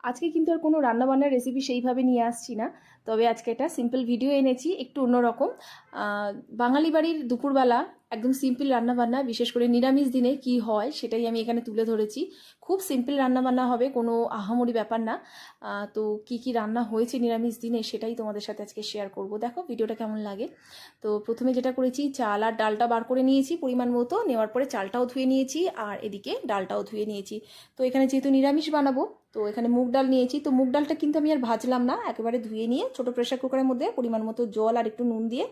আজকে কিন্তু আর কোনো রান্নাবান্নার রেসিপি সেইভাবে নিয়ে আসছি না, তবে আজকে একটা সিম্পল ভিডিও এনেছি, একটু অন্যরকম। বাঙালি বাড়ির দুপুরবেলা একদম সিম্পল রান্নাবান্না, বিশেষ করে নিরামিষ দিনে কি হয় সেটাই আমি এখানে তুলে ধরেছি। খুব সিম্পল রান্নাবান্না হবে, কোনো আহামরি ব্যাপার না। তো কি কি রান্না হয়েছে নিরামিষ দিনে সেটাই তোমাদের সাথে আজকে শেয়ার করব। দেখো ভিডিওটা কেমন লাগে। তো প্রথমে যেটা করেছি, চাল আর ডালটা বার করে নিয়েছি পরিমাণ মতো, নেওয়ার পরে চালটাও ধুয়ে নিয়েছি আর এদিকে ডালটাও ধুয়ে নিয়েছি। তো এখানে যেহেতু নিরামিষ বানাবো, তো এখানে মুগ ডাল নিয়েছি। তো মুগ ডালটা কিন্তু আমি আর ভাজলাম না, একেবারে ধুয়ে নিয়ে ছোটো প্রেশার কুকারের মধ্যে পরিমাণ মতো জল আর একটু নুন দিয়ে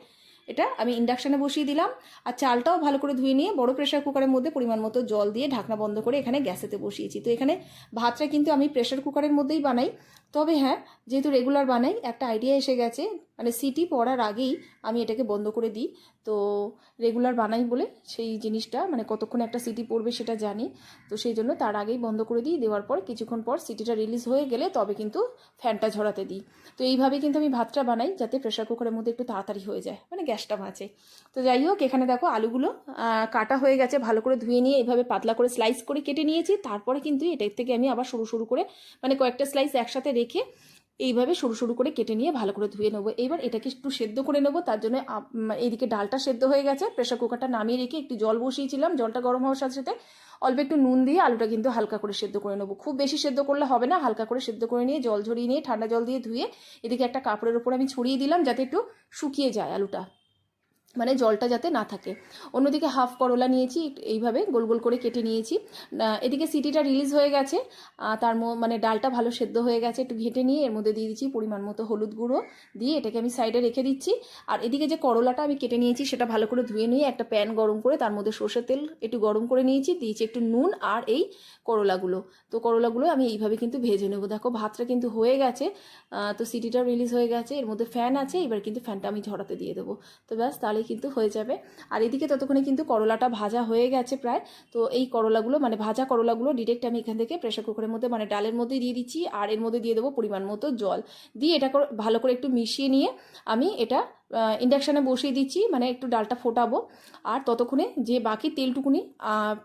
এটা আমি ইন্ডাকশানে বসিয়ে দিলাম। আর চালটাও ভালো করে ধুয়ে নিয়ে বড় প্রেশার কুকারের মধ্যে পরিমাণ মতো জল দিয়ে ঢাকনা বন্ধ করে এখানে গ্যাসেতে বসিয়েছি। তো এখানে ভাতটা কিন্তু আমি প্রেশার কুকারের মধ্যেই বানাই, তবে হ্যাঁ, যেহেতু রেগুলার বানাই একটা আইডিয়া এসে গেছে, মানে সিটি পড়ার আগেই আমি এটাকে বন্ধ করে দিই। তো রেগুলার বানাই বলে সেই জিনিসটা মানে কতক্ষণ একটা সিটি পড়বে সেটা জানি, তো সেই জন্য তার আগেই বন্ধ করে দিই। দেওয়ার পর কিছুক্ষণ পর সিটিটা রিলিজ হয়ে গেলে তবে কিন্তু ফ্যানটা ঝরাতে দিই। তো এইভাবেই কিন্তু আমি ভাতটা বানাই, যাতে প্রেশার কুকারের মধ্যে একটু তাড়াতাড়ি হয়ে যায়, মানে গ্যাসটা বাঁচে। তো যাই হোক, এখানে দেখো আলুগুলো কাটা হয়ে গেছে, ভালো করে ধুয়ে নিয়ে এইভাবে পাতলা করে স্লাইস করে কেটে নিয়েছি। তারপরে কিন্তু এটার থেকে আমি আবার সরু সরু করে মানে কয়েকটা স্লাইস একসাথে রেখে এইভাবে সরু সরু করে কেটে নিয়ে ভালো করে ধুয়ে নেবো। এবার এটাকে একটু সেদ্ধ করে নেবো, তার জন্য এইদিকে ডালটা সেদ্ধ হয়ে গেছে, প্রেশার কুকারটা নামিয়ে রেখে একটু জল বসিয়েছিলাম। জলটা গরম হওয়ার সাথে সাথে অল্প একটু নুন দিয়ে আলুটা কিন্তু হালকা করে সেদ্ধ করে নেবো, খুব বেশি সেদ্ধ করলে হবে না, হালকা করে সেদ্ধ করে নিয়ে জল ঝরিয়ে নিয়ে ঠান্ডা জল দিয়ে ধুয়ে এদিকে একটা কাপড়ের উপর আমি ছড়িয়ে দিলাম, যাতে একটু শুকিয়ে যায় আলুটা, মানে জলটা যাতে না থাকে। অন্যদিকে হাফ করলা নিয়েছি, এইভাবে গোল গোল করে কেটে নিয়েছি। এদিকে সিটিটা রিলিজ হয়ে গেছে, মানে ডালটা ভালো সেদ্ধ হয়ে গেছে, একটু ঘেটে নিয়ে এর মধ্যে দিয়ে দিচ্ছি পরিমাণ মতো হলুদ গুঁড়ো, দিয়ে এটাকে আমি সাইডে রেখে দিচ্ছি। আর এদিকে যে করলাটা আমি কেটে নিয়েছি সেটা ভালো করে ধুয়ে নিয়ে একটা প্যান গরম করে তার মধ্যে সর্ষের তেল একটু গরম করে নিয়েছি, দিয়েছি একটু নুন আর এই করলাগুলো। তো করলাগুলো আমি এইভাবে কিন্তু ভেজে নেবো। দেখো ভাতটা কিন্তু হয়ে গেছে, তো সিটিটাও রিলিজ হয়ে গেছে, এর মধ্যে ফ্যান আছে, এবার কিন্তু ফ্যানটা আমি ঝরাতে দিয়ে দেবো। তো ব্যাস, তাহলে কিন্তু হয়ে যাবে। আর এদিকে ততক্ষণে কিন্তু করলাটা ভাজা হয়ে গেছে প্রায়। তো এই করলাগুলো মানে ভাজা করলাগুলো ডিরেক্ট আমি এখান থেকে প্রেশার কুকারের মধ্যে মানে ডালের মধ্যে দিয়ে দিচ্ছি, আর এর মধ্যে দিয়ে দেবো পরিমাণ মতো জল দিয়ে এটা ভালো করে একটু মিশিয়ে নিয়ে আমি এটা ইন্ডাকশানে বসিয়ে দিচ্ছি, মানে একটু ডালটা ফোটাবো। আর ততক্ষণে যে বাকি তেলটুকুনি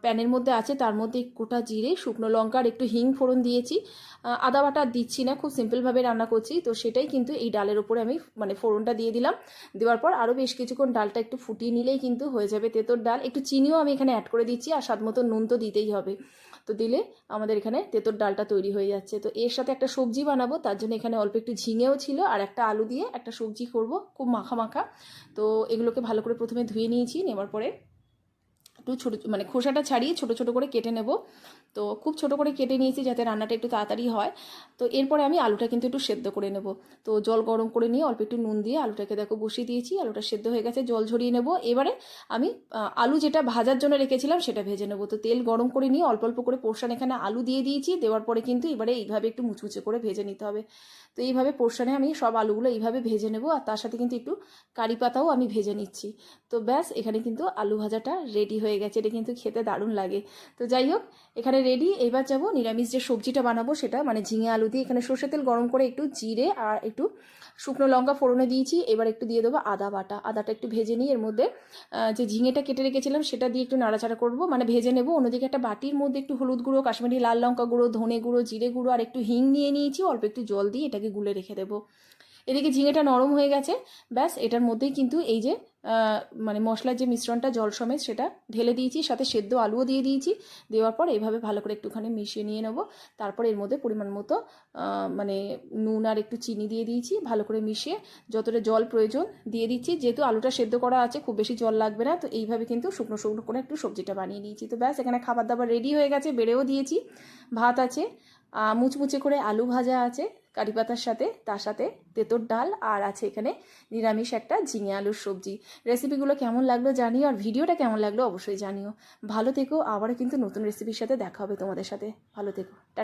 প্যানের মধ্যে আছে তার মধ্যে গোটা জিরে, শুকনো লঙ্কা আর একটু হিং ফোড়ন দিয়েছি। আদা বাটা দিচ্ছি না, খুব সিম্পলভাবে রান্না করছি, তো সেটাই কিন্তু এই ডালের উপরে আমি মানে ফোড়নটা দিয়ে দিলাম। দেওয়ার পর আরও বেশ কিছুক্ষণ ডালটা একটু ফুটিয়ে নিলেই কিন্তু হয়ে যাবে তেঁতোর ডাল। একটু চিনিও আমি এখানে অ্যাড করে দিচ্ছি, আর স্বাদ মতো নুন তো দিতেই হবে। তো দিলে আমাদের এখানে তেঁতোর ডালটা তৈরি হয়ে যাচ্ছে। তো এর সাথে একটা সবজি বানাবো, তার জন্য এখানে অল্প একটু ঝিঙেও ছিল আর একটা আলু দিয়ে একটা সবজি করব, খুব মাখা মাখা। তো এগুলোকে ভালো করে প্রথমে ধুয়ে নিয়েছি, নেওয়ার পরে একটু ছোটো মানে খোসাটা ছাড়িয়ে ছোটো ছোটো করে কেটে নেব। তো খুব ছোটো করে কেটে নিয়েছি যাতে রান্নাটা একটু তাড়াতাড়ি হয়। তো এরপরে আমি আলুটা কিন্তু একটু সেদ্ধ করে নেব। তো জল গরম করে নিয়ে অল্প একটু নুন দিয়ে আলুটাকে দেখো বসিয়ে দিয়েছি, আলুটা সেদ্ধ হয়ে গেছে, জল ঝরিয়ে নেব। এবারে আমি আলু যেটা ভাজার জন্য রেখেছিলাম সেটা ভেজে নেব। তো তেল গরম করে নিয়ে অল্প অল্প করে পোর্শন এখানে আলু দিয়ে দিয়েছি, দেওয়ার পরে কিন্তু এবারে এইভাবে একটু মুচমুচে করে ভেজে নিতে হবে। তো এইভাবে পোর্শনে আমি সব আলুগুলো এইভাবে ভেজে নেব, আর তার সাথে কিন্তু একটু কারি পাতাও আমি ভেজে নিচ্ছি। তো ব্যাস, এখানে কিন্তু আলু ভাজাটা রেডি হয়ে গেছে, এটা কিন্তু খেতে দারুণ লাগে। তো যাই হোক, এখানে রেডি। এবার যাবো নিরামিষ যে সবজিটা বানাবো সেটা, মানে ঝিঙে আলু দিয়ে এখানে সর্ষের তেল গরম করে একটু জিরে আর একটু শুকনো লঙ্কা ফোড়নে দিয়েছি। এবার একটু দিয়ে দেবো আদা বাটা, আদাটা একটু ভেজে নিয়ে এর মধ্যে যে ঝিঙেটা কেটে রেখেছিলাম সেটা দিয়ে একটু নাড়াচাড়া করবো, মানে ভেজে নেবো। অন্যদিকে একটা বাটির মধ্যে একটু হলুদ গুঁড়ো, কাশ্মীরি লাল লঙ্কা গুঁড়ো, ধনে গুঁড়ো, জিরে গুঁড়ো আর একটু হিং নিয়ে নিয়েছি, অল্প একটু জল দিয়ে এটাকে গুলে রেখে দেবো। এদিকে ঝিঙেটা নরম হয়ে গেছে, ব্যাস এটার মধ্যেই কিন্তু এই যে মানে মশলার যে মিশ্রণটা জল সমেত সেটা ঢেলে দিয়েছি, সাথে সেদ্ধ আলুও দিয়ে দিয়েছি। দেওয়ার পর এইভাবে ভালো করে একটুখানি মিশিয়ে নিয়ে নেবো। তারপর এর মধ্যে পরিমাণ মতো মানে নুন আর একটু চিনি দিয়ে দিয়েছি, ভালো করে মিশিয়ে যতটা জল প্রয়োজন দিয়ে দিচ্ছি। যেহেতু আলুটা সেদ্ধ করা আছে খুব বেশি জল লাগবে না, তো এইভাবে কিন্তু শুকনো শুকনো করে একটু সবজিটা বানিয়ে নিয়েছি। তো ব্যাস, এখানে খাবার দাবার রেডি হয়ে গেছে, বেড়েও দিয়েছি, ভাত আছে, মুচমুচে করে আলু ভাজা আছে কারি পাতার সাথে, তার সাথে তেঁতোর ডাল, আর আছে এখানে নিরামিষ একটা ঝিঙে আলুর সবজি। রেসিপিগুলো কেমন লাগলো জানিও, আর ভিডিওটা কেমন লাগলো অবশ্যই জানিও। ভালো থেকো, আবারও কিন্তু নতুন রেসিপির সাথে দেখা হবে তোমাদের সাথে। ভালো থেকো।